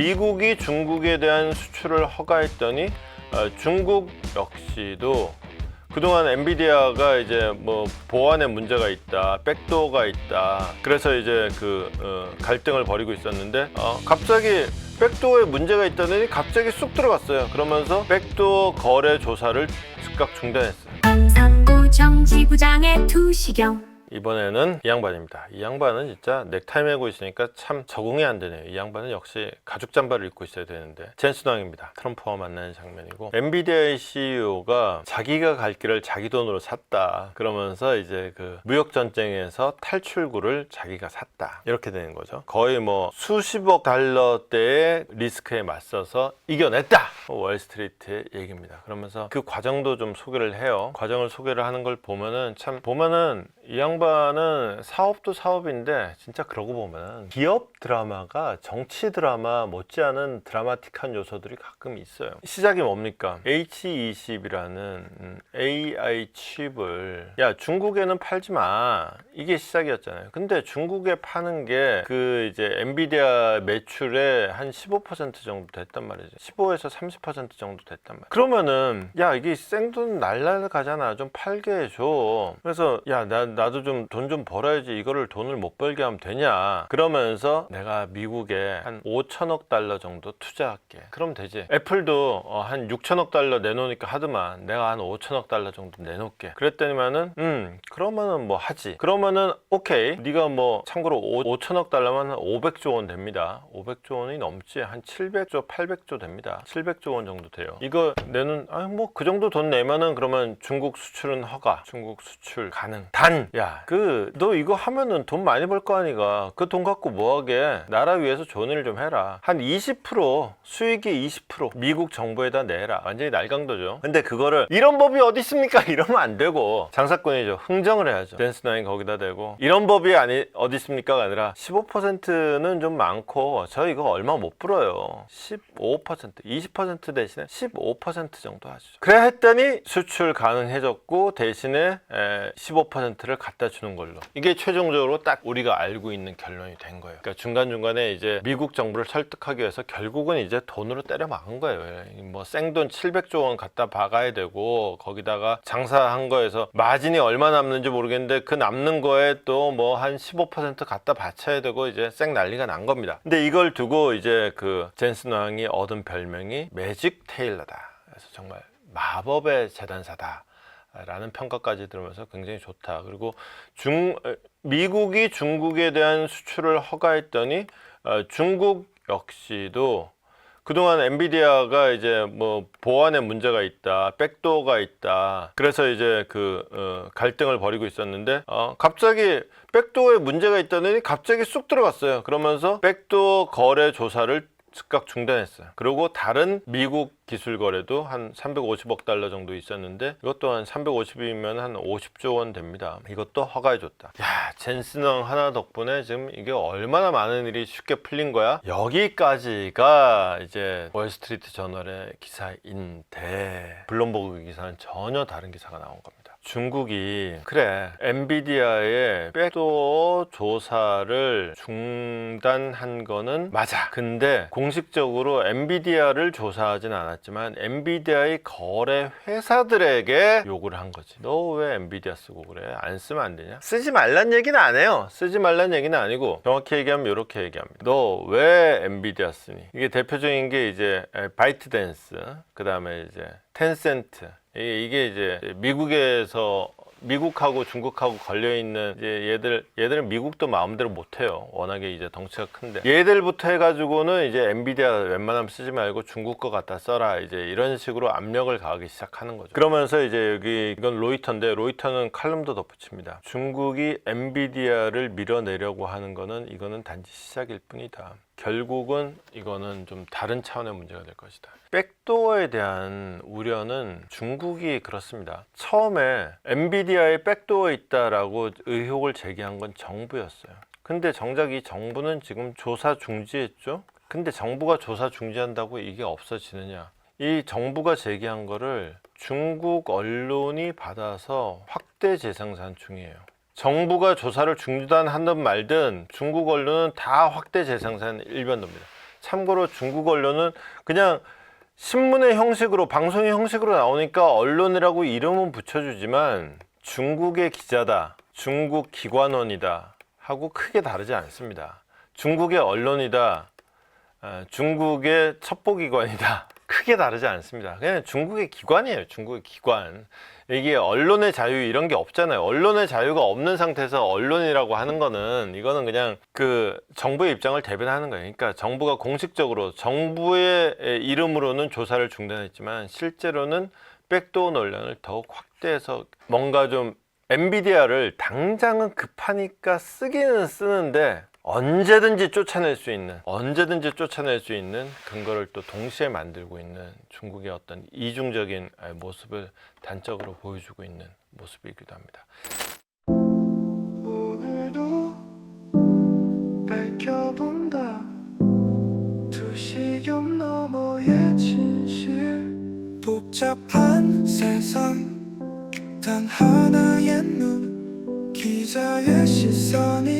미국이 중국에 대한 수출을 허가했더니 중국 역시도 그동안 엔비디아가 이제 뭐 보안에 문제가 있다, 백도어가 있다. 그래서 이제 갈등을 벌이고 있었는데 갑자기 백도어에 문제가 있다더니 갑자기 쑥 들어갔어요. 그러면서 백도어 거래 조사를 즉각 중단했어요. 강산구 정지부장의 투시경. 이번에는 이 양반입니다. 이 양반은 진짜 넥타이 메고 있으니까 참 적응이 안 되네요. 이 양반은 역시 가죽 잠바를 입고 있어야 되는데 젠슨왕입니다. 트럼프와 만나는 장면이고, 엔비디아의 CEO가 자기가 갈 길을 자기 돈으로 샀다. 그러면서 이제 무역 전쟁에서 탈출구를 자기가 샀다. 이렇게 되는 거죠. 거의 뭐 수십억 달러대의 리스크에 맞서서 이겨냈다. 월스트리트의 얘기입니다. 그러면서 그 과정도 좀 소개를 해요. 과정을 소개를 하는 걸 보면은 이 양반은 사업도 사업인데 진짜 그러고 보면 기업 드라마가 정치 드라마 못지않은 드라마틱한 요소들이 가끔 있어요. 시작이 뭡니까? H20이라는 AI 칩을 중국에는 팔지 마, 이게 시작이었잖아요. 근데 중국에 파는 게 이제 엔비디아 매출의 한 15% 정도 됐단 말이죠. 15에서 30% 정도 됐단 말이에요. 그러면은 이게 생돈 날라가잖아, 좀 팔게 해줘. 그래서 나도 좀 돈 좀 벌어야지, 이거를 돈을 못 벌게 하면 되냐. 그러면서 내가 미국에 한 5천억 달러 정도 투자할게. 그럼 되지. 애플도 한 6천억 달러 내놓으니까 하더만 내가 한 5천억 달러 정도 내놓을게. 그랬더니만은 그러면은 뭐 하지. 그러면은 오케이, 네가 뭐 참고로 5천억 달러면 한 500조 원 됩니다. 500조 원이 넘지. 한 700조 800조 됩니다. 700조 원 정도 돼요. 이거 내는 뭐 그 정도 돈 내면은 그러면 중국 수출은 허가, 중국 수출 가능. 단 너 이거 하면은 돈 많이 벌 거 아니가. 그 돈 갖고 뭐하게. 나라 위해서 좋은 일 좀 해라. 한 20% 수익의 20% 미국 정부에다 내라. 완전히 날강도죠. 근데 그거를 이런 법이 어디 있습니까? 이러면 안 되고 장사꾼이죠. 흥정을 해야죠. 댄스9 거기다 대고 이런 법이 어디 있습니까가 아니라 15%는 좀 많고 저 이거 얼마 못 벌어요. 15% 20% 대신에 15% 정도 하시죠. 그래 했더니 수출 가능해졌고 대신에 15%를 갖다 주는 걸로. 이게 최종적으로 딱 우리가 알고 있는 결론이 된 거예요. 그러니까 중간중간에 이제 미국 정부를 설득하기 위해서 결국은 이제 돈으로 때려 막은 거예요. 뭐 생돈 700조 원 갖다 박아야 되고 거기다가 장사한 거에서 마진이 얼마 남는지 모르겠는데 그 남는 거에 또 뭐 한 15% 갖다 바쳐야 되고 이제 생 난리가 난 겁니다. 근데 이걸 두고 이제 젠슨 왕이 얻은 별명이 매직 테일러다. 그래서 정말 마법의 재단사다 라는 평가까지 들으면서 굉장히 좋다. 그리고 미국이 중국에 대한 수출을 허가했더니 중국 역시도 그동안 엔비디아가 이제 뭐 보안에 문제가 있다, 백도어가 있다. 그래서 이제 갈등을 벌이고 있었는데 갑자기 백도어에 문제가 있다더니 갑자기 쑥 들어갔어요. 그러면서 백도어 거래 조사를 즉각 중단했어요. 그리고 다른 미국 기술 거래도 한 350억 달러 정도 있었는데 이것도 한 350이면 한 50조 원 됩니다. 이것도 허가해줬다. 젠슨왕 하나 덕분에 지금 이게 얼마나 많은 일이 쉽게 풀린 거야. 여기까지가 이제 월스트리트 저널의 기사인데 블룸버그 기사는 전혀 다른 기사가 나온 겁니다. 중국이 엔비디아의 백도어 조사를 중단한 거는 맞아. 근데 공식적으로 엔비디아를 조사하진 않았지만 엔비디아의 거래 회사들에게 욕을 한 거지. 너 왜 엔비디아 쓰고 그래? 안 쓰면 안 되냐? 쓰지 말란 얘기는 안 해요. 쓰지 말란 얘기는 아니고 정확히 얘기하면 이렇게 얘기합니다. 너 왜 엔비디아 쓰니? 이게 대표적인 게 이제 바이트댄스, 그 다음에 이제 텐센트. 이게 이제 미국하고 중국하고 걸려있는 이제 얘들은 미국도 마음대로 못해요. 워낙에 이제 덩치가 큰데. 얘들부터 해가지고는 이제 엔비디아 웬만하면 쓰지 말고 중국 거 갖다 써라. 이제 이런 식으로 압력을 가하기 시작하는 거죠. 그러면서 이제 이건 로이터인데 로이터는 칼럼도 덧붙입니다. 중국이 엔비디아를 밀어내려고 하는 이거는 단지 시작일 뿐이다. 결국은 이거는 좀 다른 차원의 문제가 될 것이다. 백도어에 대한 우려는 중국이 그렇습니다. 처음에 엔비디아에 백도어 있다라고 의혹을 제기한 건 정부였어요. 근데 정작 이 정부는 지금 조사 중지했죠. 근데 정부가 조사 중지한다고 이게 없어지느냐. 이 정부가 제기한 거를 중국 언론이 받아서 확대 재생산 중이에요. 정부가 조사를 중단하든 말든 중국 언론은 다 확대 재생산 일변도입니다. 참고로 중국 언론은 그냥 신문의 형식으로 방송의 형식으로 나오니까 언론이라고 이름은 붙여주지만 중국의 기자다, 중국 기관원이다 하고 크게 다르지 않습니다. 중국의 언론이다, 중국의 첩보기관이다 크게 다르지 않습니다. 그냥 중국의 기관이에요. 중국의 기관. 이게 언론의 자유 이런 게 없잖아요. 언론의 자유가 없는 상태에서 언론이라고 하는 거는 이거는 그냥 그 정부의 입장을 대변하는 거예요. 그러니까 정부가 공식적으로 정부의 이름으로는 조사를 중단했지만 실제로는 백도어 논란을 더욱 확대해서 뭔가 좀 엔비디아를 당장은 급하니까 쓰기는 쓰는데 언제든지 쫓아낼 수 있는 근거를 또 동시에 만들고 있는 중국의 어떤 이중적인 모습을 단적으로 보여주고 있는 모습이기도 합니다. 오늘도 밝혀본다 두시경 너머의 진실 복잡한 세상 단 하나의 눈 기자의 시선이